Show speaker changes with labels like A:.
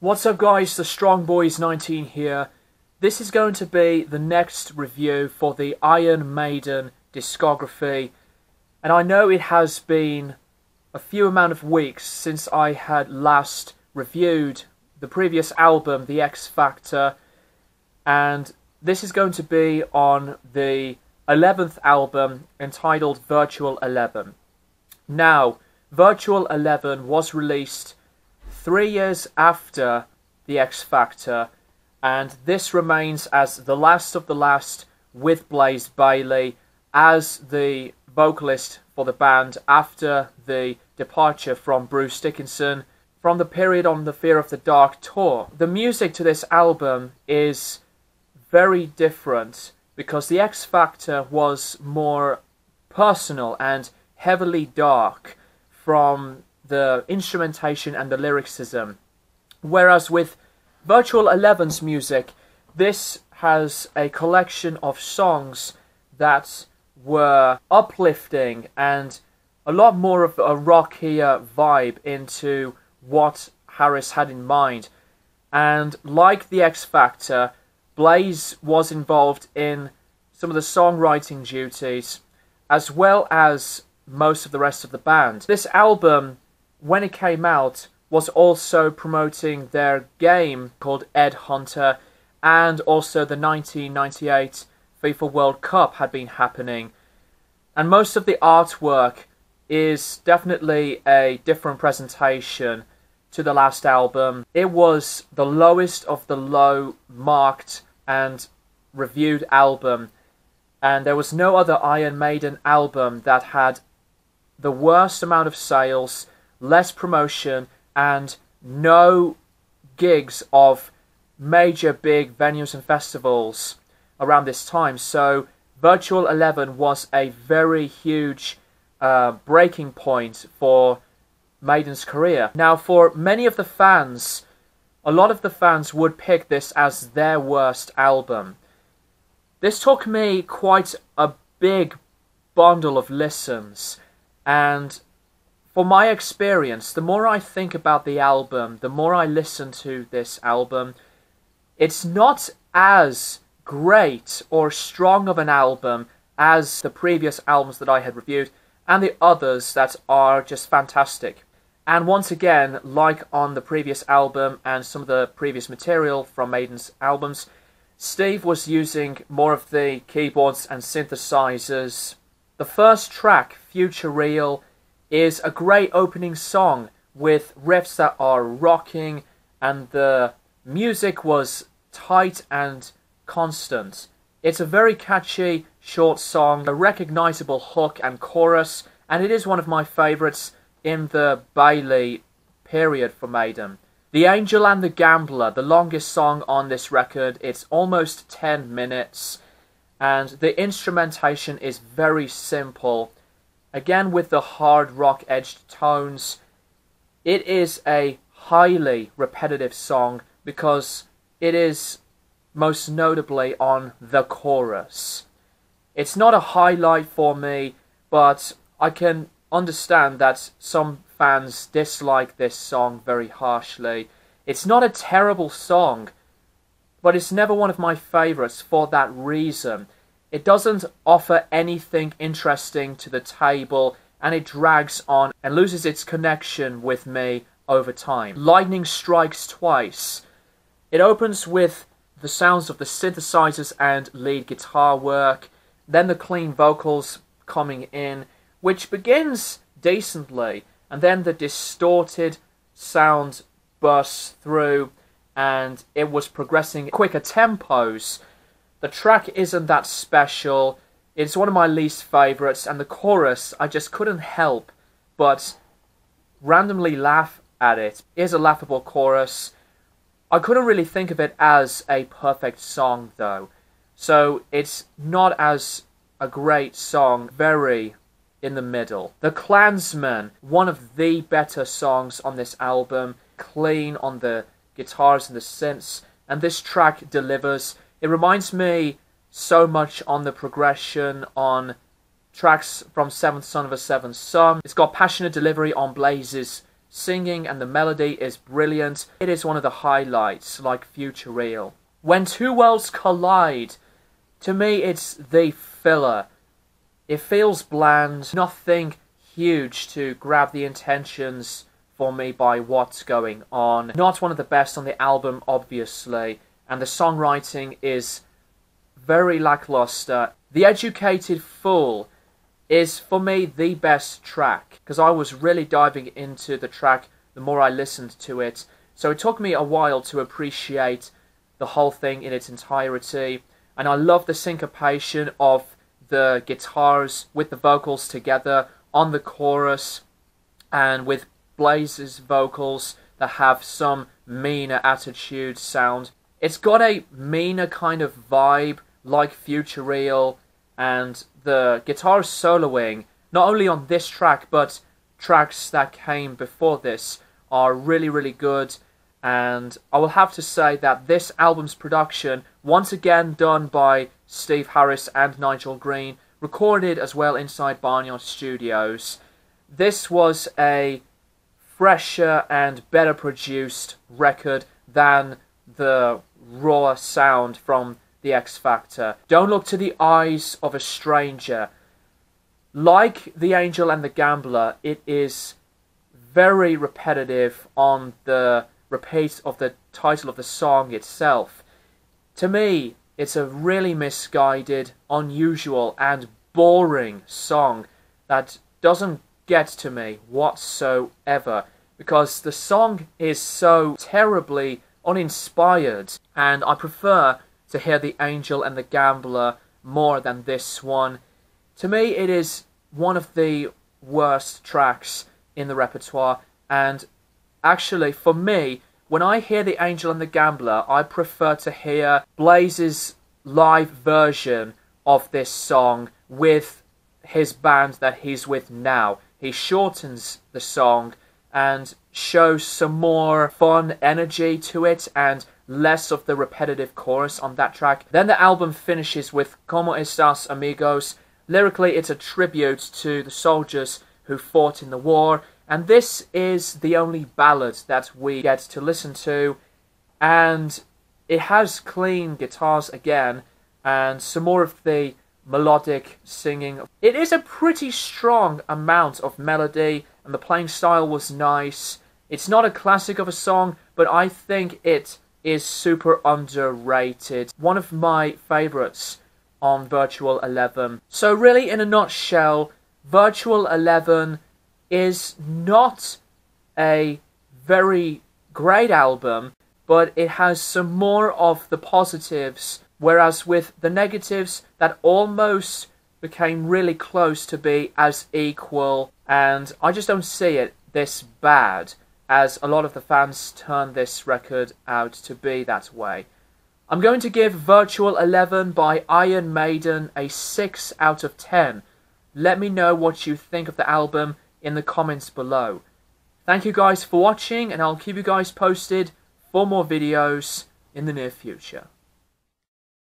A: What's up guys, the Strong Boys 19 here. This is going to be the next review for the Iron Maiden discography. And I know it has been a few amount of weeks since I had last reviewed the previous album, The X Factor. And this is going to be on the 11th album entitled Virtual 11. Now, Virtual 11 was released 3 years after The X Factor, and this remains as the last of the last with Blaze Bayley as the vocalist for the band after the departure from Bruce Dickinson from the period on the Fear of the Dark tour. The music to this album is very different because The X Factor was more personal and heavily dark from the instrumentation and the lyricism. Whereas with Virtual 11's music, this has a collection of songs that were uplifting and a lot more of a rockier vibe into what Harris had in mind. And like The X Factor, Blaze was involved in some of the songwriting duties as well as most of the rest of the band. This album, when it came out, was also promoting their game called Ed Hunter, and also the 1998 FIFA World Cup had been happening. And most of the artwork is definitely a different presentation to the last album. It was the lowest of the low marked and reviewed album, and there was no other Iron Maiden album that had the worst amount of sales, less promotion, and no gigs of major big venues and festivals around this time. So Virtual 11 was a very huge breaking point for Maiden's career. Now, for many of the fans, a lot of the fans would pick this as their worst album. This took me quite a big bundle of listens, and for my experience, the more I think about the album, the more I listen to this album, it's not as great or strong of an album as the previous albums that I had reviewed and the others that are just fantastic. And once again, like on the previous album and some of the previous material from Maiden's albums, Steve was using more of the keyboards and synthesizers. The first track, Future Real, is a great opening song with riffs that are rocking, and the music was tight and constant. It's a very catchy, short song, a recognizable hook and chorus, and it is one of my favourites in the Bayley period for Maiden. The Angel and the Gambler, the longest song on this record, it's almost 10 minutes, and the instrumentation is very simple. Again, with the hard rock-edged tones, it is a highly repetitive song because it is most notably on the chorus. It's not a highlight for me, but I can understand that some fans dislike this song very harshly. It's not a terrible song, but it's never one of my favourites for that reason. It doesn't offer anything interesting to the table, and it drags on and loses its connection with me over time. Lightning Strikes Twice. It opens with the sounds of the synthesizers and lead guitar work, then the clean vocals coming in, which begins decently, and then the distorted sound bursts through, and it was progressing quicker tempos. The track isn't that special, it's one of my least favourites, and the chorus, I just couldn't help but randomly laugh at it. It is a laughable chorus. I couldn't really think of it as a perfect song though, so it's not as a great song, very in the middle. The Clansmen, one of the better songs on this album, clean on the guitars and the synths, and this track delivers. It reminds me so much on the progression on tracks from Seventh Son of a Seventh Son. It's got passionate delivery on Blaze's singing and the melody is brilliant. It is one of the highlights, like Future Real. When Two Worlds Collide, to me it's the filler. It feels bland, nothing huge to grab the intentions for me by what's going on. Not one of the best on the album, obviously, and the songwriting is very lackluster. The Educated Fool is, for me, the best track, because I was really diving into the track the more I listened to it, so it took me a while to appreciate the whole thing in its entirety, and I love the syncopation of the guitars with the vocals together on the chorus, and with Blaze's vocals that have some meaner attitude sound. It's got a meaner kind of vibe, like Future Real, and the guitar soloing, not only on this track, but tracks that came before this, are really, really good. And I will have to say that this album's production, once again done by Steve Harris and Nigel Green, recorded as well inside Barnyard Studios. This was a fresher and better produced record than the raw sound from the X Factor. Don't Look to the Eyes of a Stranger. Like The Angel and the Gambler, it is very repetitive on the repeat of the title of the song itself. To me, it's a really misguided, unusual, and boring song that doesn't get to me whatsoever, because the song is so terribly uninspired, and I prefer to hear The Angel and the Gambler more than this one. To me, it is one of the worst tracks in the repertoire, and actually, for me, when I hear The Angel and the Gambler, I prefer to hear Blaze's live version of this song with his band that he's with now. He shortens the song and shows some more fun energy to it and less of the repetitive chorus on that track. Then the album finishes with Como Estas, Amigos. Lyrically, it's a tribute to the soldiers who fought in the war, and this is the only ballad that we get to listen to, and it has clean guitars again and some more of the melodic singing. It is a pretty strong amount of melody, and the playing style was nice. It's not a classic of a song, but I think it is super underrated. One of my favourites on Virtual 11. So really, in a nutshell, Virtual 11 is not a very great album, but it has some more of the positives, whereas with the negatives, that almost became really close to be as equal, and I just don't see it this bad, as a lot of the fans turn this record out to be that way. I'm going to give Virtual 11 by Iron Maiden a 6 out of 10. Let me know what you think of the album in the comments below. Thank you guys for watching, and I'll keep you guys posted for more videos in the near future.